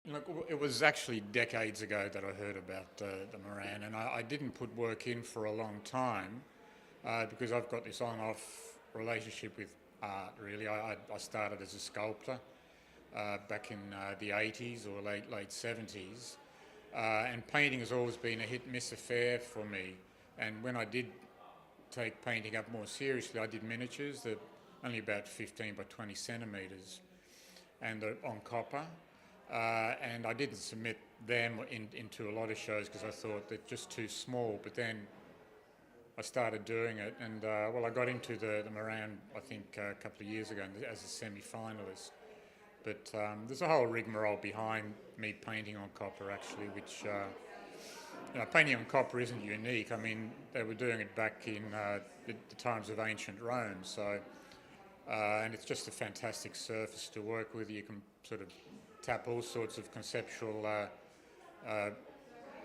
Look, it was actually decades ago that I heard about the Moran, and I didn't put work in for a long time because I've got this on-off relationship with art. Really, I started as a sculptor back in the 80s or late 70s, and painting has always been a hit-miss affair for me. And when I did take painting up more seriously, I did miniatures that only about 15 by 20 centimetres, and on copper. And I didn't submit them into a lot of shows because I thought they're just too small. But then I started doing it, and well, I got into the Moran, I think, a couple of years ago as a semi-finalist. But there's a whole rigmarole behind me painting on copper, actually, which painting on copper isn't unique. I mean, they were doing it back in the times of ancient Rome, so and it's just a fantastic surface to work with. You can sort of tap all sorts of conceptual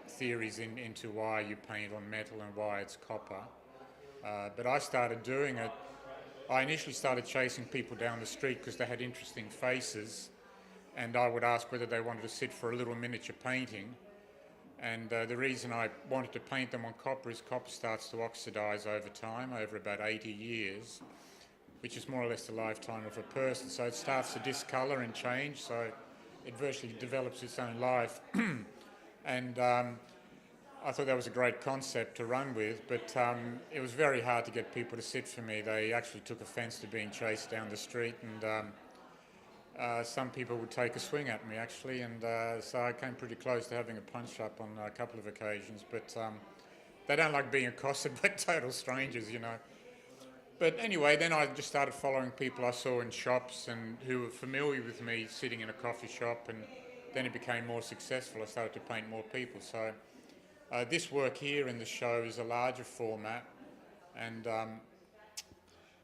theories into why you paint on metal and why it's copper. But I started doing it. I initially started chasing people down the street because they had interesting faces, and I would ask whether they wanted to sit for a little miniature painting. And the reason I wanted to paint them on copper is copper starts to oxidise over time, over about 80 years, which is more or less the lifetime of a person. So it starts to discolour and change, so it virtually develops its own life. And I thought that was a great concept to run with, but it was very hard to get people to sit for me. They actually took offence to being chased down the street, and some people would take a swing at me, actually, and so I came pretty close to having a punch-up on a couple of occasions, but they don't like being accosted by total strangers, you know. But anyway, then I just started following people I saw in shops and who were familiar with me sitting in a coffee shop, and then it became more successful. I started to paint more people. So this work here in the show is a larger format, and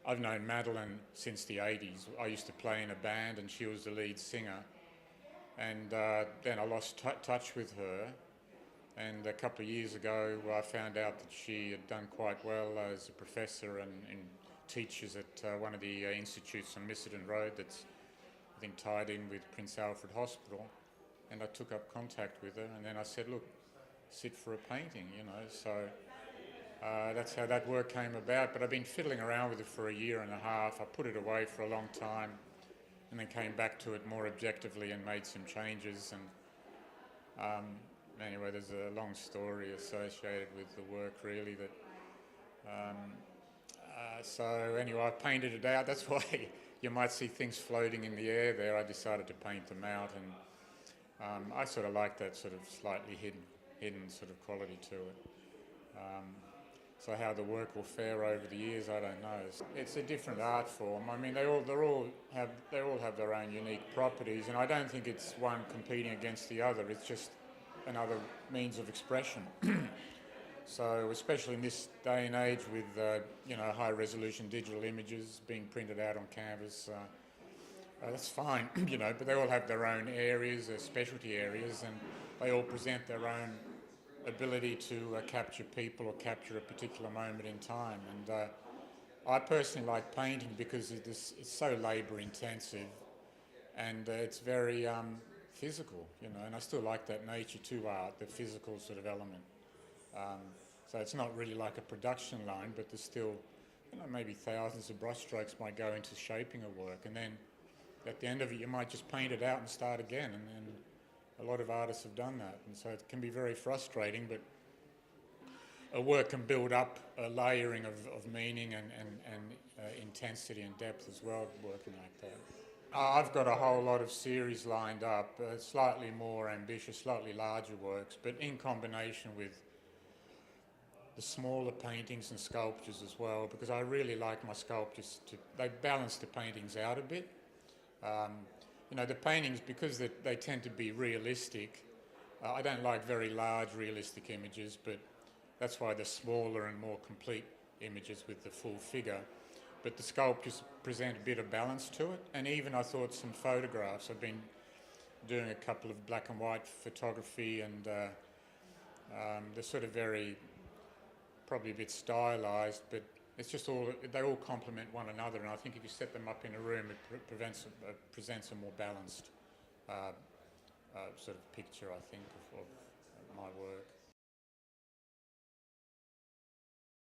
I've known Madeleine since the 80s. I used to play in a band and she was the lead singer, and then I lost touch with her, and a couple of years ago I found out that she had done quite well as a professor and teaches at one of the institutes on Missenden Road that's, I think, tied in with Prince Alfred Hospital, and I took up contact with her, and then I said, look, sit for a painting, you know. So that's how that work came about, but I've been fiddling around with it for a year and a half. I put it away for a long time and then came back to it more objectively and made some changes, and anyway, there's a long story associated with the work, really, that so anyway, I painted it out. That's why you might see things floating in the air there. I decided to paint them out, and I sort of like that sort of slightly hidden sort of quality to it. So how the work will fare over the years, I don't know. It's a different art form. I mean, they all have their own unique properties, and I don't think it's one competing against the other. It's just another means of expression. So especially in this day and age with high resolution digital images being printed out on canvas, that's fine, you know, but they all have their own areas, their specialty areas, and they all present their own ability to capture people or capture a particular moment in time. And I personally like painting because it's so labour intensive, and it's very physical, you know, and I still like that nature to art, the physical sort of element. So it's not really like a production line, but there's still, you know, maybe thousands of brushstrokes might go into shaping a work, and then at the end of it you might just paint it out and start again, and a lot of artists have done that, and so it can be very frustrating, but a work can build up a layering of meaning and intensity and depth as well, working like that. I've got a whole lot of series lined up, slightly more ambitious, slightly larger works, but in combination with the smaller paintings and sculptures as well, because I really like my sculptures they balance the paintings out a bit. You know, the paintings, because they tend to be realistic, I don't like very large realistic images, but that's why they're smaller and more complete images with the full figure. But the sculptures present a bit of balance to it, and even I thought some photographs. I've been doing a couple of black and white photography, and they're sort of probably a bit stylised, but it's just they all complement one another, and I think if you set them up in a room, it presents a more balanced sort of picture, I think, of my work.